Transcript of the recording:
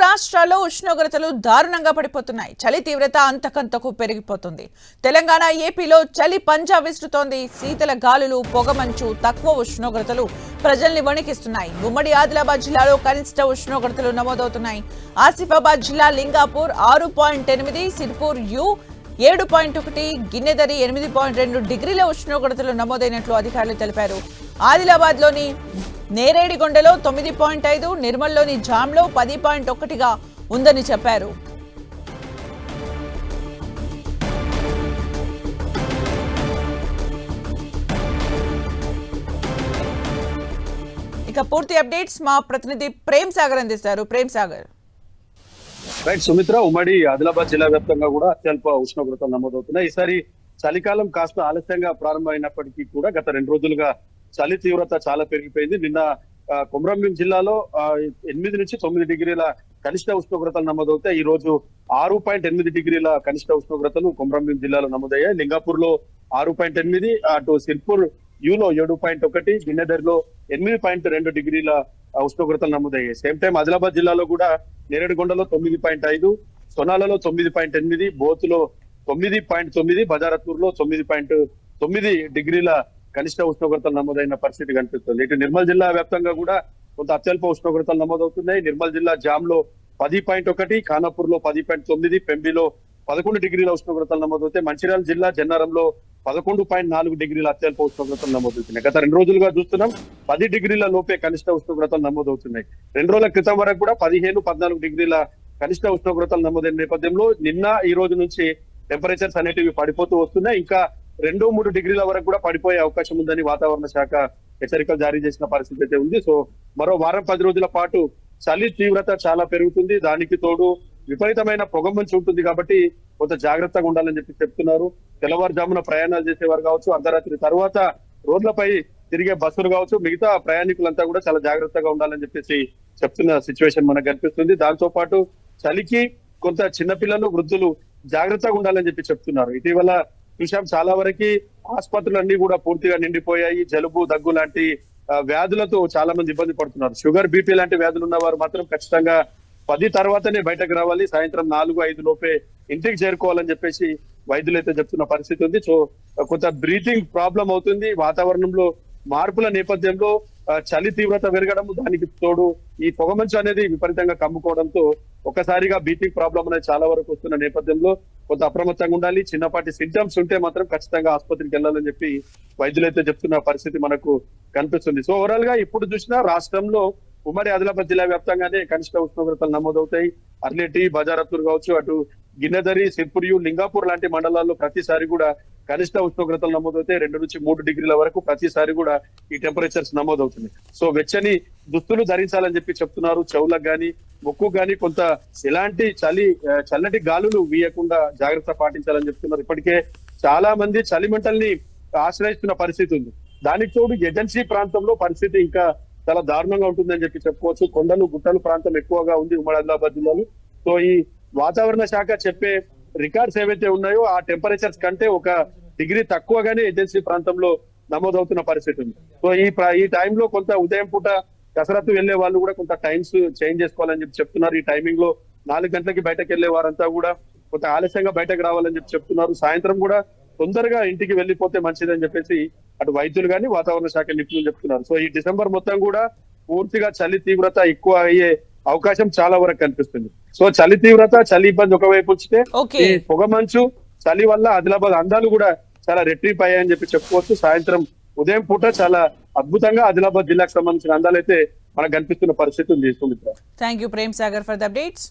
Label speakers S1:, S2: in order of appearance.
S1: రాష్ట్రాల్లో ఉష్ణోగ్రతలు దారుణంగా పడిపోతున్నాయి. చలి తీవ్రత అంతకంతకు పెరిగిపోతుంది. తెలంగాణ, ఏపీలో చలి పంజా విసురుతోంది. శీతల గాలులు, పొగమంచు, తక్కువ ఉష్ణోగ్రతలు ప్రజల్ని వణికిస్తున్నాయి. ఉమ్మడి ఆదిలాబాద్ జిల్లాలో కనిష్ట ఉష్ణోగ్రతలు నమోదవుతున్నాయి. ఆసిఫాబాద్ జిల్లా లింగాపూర్ 6.8, సిర్పూర్ యు 7.1, గిన్నెదరి 8.2 డిగ్రీల ఉష్ణోగ్రతలు నమోదైనట్లు అధికారులు తెలిపారు. ఆదిలాబాద్లోని నేరేడిగొండలో 9.5, నిర్మల్లోని జామ్లో 10.1గా ఉందని చెప్పారు. ఇక పూర్తి అప్డేట్స్ మా ప్రతినిధి ప్రేమ్ సాగర్ అందిస్తారు. ప్రేమ్ సాగర్.
S2: రైట్ సుమిత్ర, ఉమ్మడి ఆదిలాబాద్ జిల్లా వ్యాప్తంగా కూడా అత్యల్ప ఉష్ణోగ్రతలు నమోదవుతున్నాయి. ఈసారి చలికాలం కాస్త ఆలస్యంగా ప్రారంభమైనప్పటికీ కూడా గత 2 రోజులుగా చలి తీవ్రత చాలా పెరిగిపోయింది. నిన్న కొమరంభీం జిల్లాలో 8 నుంచి 9 డిగ్రీల కనిష్ట ఉష్ణోగ్రతలు నమోదవుతాయి. ఈ రోజు 6.8 డిగ్రీల కనిష్ట ఉష్ణోగ్రతలు కొమరంభీం జిల్లాలో నమోదయ్యాయి. లింగాపూర్ లో 6.8, అటు సిర్పూర్ యూలో 7.1, గిన్నెదరిలో 8.2 డిగ్రీల ఉష్ణోగ్రతలు నమోదయ్యాయి. సేమ్ టైం ఆదిలాబాద్ జిల్లాలో కూడా నేరేడుగొండలో 9.5, సొనాలలో 9.8, బోతులో 9.9, బజారత్పూర్ లో 9.9 డిగ్రీల కనిష్ట ఉష్ణోగ్రతలు నమోదైన పరిస్థితి కనిపిస్తుంది. ఇటు నిర్మల్ జిల్లా వ్యాప్తంగా కూడా కొంత అత్యల్ప ఉష్ణోగ్రతలు నమోదవుతున్నాయి. నిర్మల్ జిల్లా జామ్ లో 10.1, ఖానాపూర్ లో 10.9, పెంబిలో 11 డిగ్రీల ఉష్ణోగ్రతలు నమోదవుతాయి. మంచిర్యాల జిల్లా జన్నారంలో 11.4 డిగ్రీల అత్యల్ప ఉష్ణోగ్రతలు నమోదవుతున్నాయి. గత 2 రోజులుగా చూస్తున్నాం 10 డిగ్రీల లోపే కనిష్ట ఉష్ణోగ్రతలు నమోదవుతున్నాయి. 2 రోజుల క్రితం వరకు కూడా 15-14 డిగ్రీల కనిష్ట ఉష్ణోగ్రతలు నమోదైన నేపథ్యంలో నిన్న ఈ రోజు నుంచి టెంపరేచర్స్ అనేటివి పడిపోతూ వస్తున్నాయి. ఇంకా 2-3 డిగ్రీల వరకు కూడా పడిపోయే అవకాశం ఉందని వాతావరణ శాఖ హెచ్చరికలు జారీ చేసిన పరిస్థితి అయితే ఉంది. సో మరో వారం 10 రోజుల పాటు చలి తీవ్రత చాలా పెరుగుతుంది. దానికి తోడు విపరీతమైన పొగమంచు ఉంటుంది కాబట్టి కొంత జాగ్రత్తగా ఉండాలని చెప్పి చెప్తున్నారు. తెల్లవారుజామున ప్రయాణాలు చేసేవారు కావచ్చు, అర్ధరాత్రి తర్వాత రోడ్లపై తిరిగే బస్సులు కావచ్చు, మిగతా ప్రయాణికులంతా కూడా చాలా జాగ్రత్తగా ఉండాలని చెప్పేసి చెప్తున్న సిచ్యువేషన్ మనకు కనిపిస్తుంది. దాంతో పాటు చలికి కొంత చిన్నపిల్లలు, వృద్ధులు జాగ్రత్తగా ఉండాలని చెప్పి చెప్తున్నారు. ఇటీవల చూసాం చాలా వరకు ఆసుపత్రులన్నీ కూడా పూర్తిగా నిండిపోయాయి. జలుబు, దగ్గు లాంటి వ్యాధులతో చాలా మంది ఇబ్బంది పడుతున్నారు. షుగర్, బీపీ లాంటి వ్యాధులు ఉన్న వారు మాత్రం ఖచ్చితంగా 10 తర్వాతనే బయటకు రావాలి, సాయంత్రం 4-5 లోపే ఇంటికి చేరుకోవాలని చెప్పేసి వైద్యులు అయితే చెప్తున్న పరిస్థితి ఉంది. సో కొంత బ్రీతింగ్ ప్రాబ్లం అవుతుంది. వాతావరణంలో మార్పుల నేపథ్యంలో చలి తీవ్రత పెరగడం, దానికి తోడు ఈ పొగమంచు అనేది విపరీతంగా కమ్ముకోవడంతో ఒకసారిగా బ్రీతింగ్ ప్రాబ్లం అనేది చాలా వరకు వస్తున్న నేపథ్యంలో కొంత అప్రమత్తంగా ఉండాలి. చిన్నపాటి సింటమ్స్ ఉంటే మాత్రం ఖచ్చితంగా ఆసుపత్రికి వెళ్ళాలని చెప్పి వైద్యులైతే చెప్తున్న పరిస్థితి మనకు కనిపిస్తుంది. సో ఓవరాల్ గా ఇప్పుడు చూసినా రాష్ట్రంలో ఉమ్మడి ఆదిలాబాద్ జిల్లా వ్యాప్తంగానే కనిష్ట ఉష్ణోగ్రతలు నమోదవుతాయి. అర్లేటి, బజారత్పూర్ కావచ్చు, అటు గిన్నెదరి, సిర్పూర్, లింగాపూర్ లాంటి మండలాల్లో ప్రతిసారి కూడా కనిష్ట ఉష్ణోగ్రతలు నమోదవుతాయి. 2 నుంచి 3 డిగ్రీల వరకు ప్రతిసారి కూడా ఈ టెంపరేచర్స్ నమోదవుతున్నాయి. సో వెచ్చని దుస్తులు ధరించాలని చెప్పి చెప్తున్నారు. చెవులకు గాని, ముక్కు గాని కొంత ఎలాంటి చల్లటి గాలులు వీయకుండా జాగ్రత్త పాటించాలని చెప్తున్నారు. ఇప్పటికే చాలా మంది చలిమంటల్ని ఆశ్రయిస్తున్న పరిస్థితి ఉంది. దానికి తోడు ఏజెన్సీ ప్రాంతంలో పరిస్థితి ఇంకా చాలా దారుణంగా ఉంటుందని చెప్పి చెప్పుకోవచ్చు. కొండలు, గుట్టలు ప్రాంతం ఎక్కువగా ఉంది ఉమ్మడి ఆదిలాబాద్ జిల్లాలో. సో ఈ వాతావరణ శాఖ చెప్పే రికార్డ్స్ ఏవైతే ఉన్నాయో ఆ టెంపరేచర్స్ కంటే 1 డిగ్రీ తక్కువగానే ఏజెన్సీ ప్రాంతంలో నమోదవుతున్న పరిస్థితి ఉంది. సో ఈ టైంలో కొంత ఉదయం పూట కసరత్తు వెళ్లే వాళ్ళు కూడా కొంత టైమ్స్ చేంజ్ చేసుకోవాలని చెప్పి చెప్తున్నారు. ఈ టైమింగ్ లో 4 గంటలకి బయటకు వెళ్లే వారంతా కూడా కొంత ఆలస్యంగా బయటకు రావాలని చెప్పి చెప్తున్నారు. సాయంత్రం కూడా తొందరగా ఇంటికి వెళ్లిపోతే మంచిదని చెప్పేసి అటు వైద్యులు కానీ వాతావరణ శాఖ నిపుణులు చెప్తున్నారు. సో ఈ డిసెంబర్ మొత్తం కూడా పూర్తిగా చలి తీవ్రత ఎక్కువ అయ్యే అవకాశం చాలా వరకు కనిపిస్తుంది. సో చలి తీవ్రత, చలి ఇబ్బంది ఒకవైపు ఉంచితే ఈ పొగమంచు, చలి వల్ల ఆదిలాబాద్ అందాలు కూడా చాలా రెట్టింపు అయ్యాయని చెప్పి చెప్పుకోవచ్చు. సాయంత్రం, ఉదయం పూట చాలా అద్భుతంగా ఆదిలాబాద్ జిల్లాకు సంబంధించిన అందాలైతే మనకు కనిపిస్తున్న పరిస్థితి ఉంది. Sumitra,
S1: thank you Prem Sagar for the updates.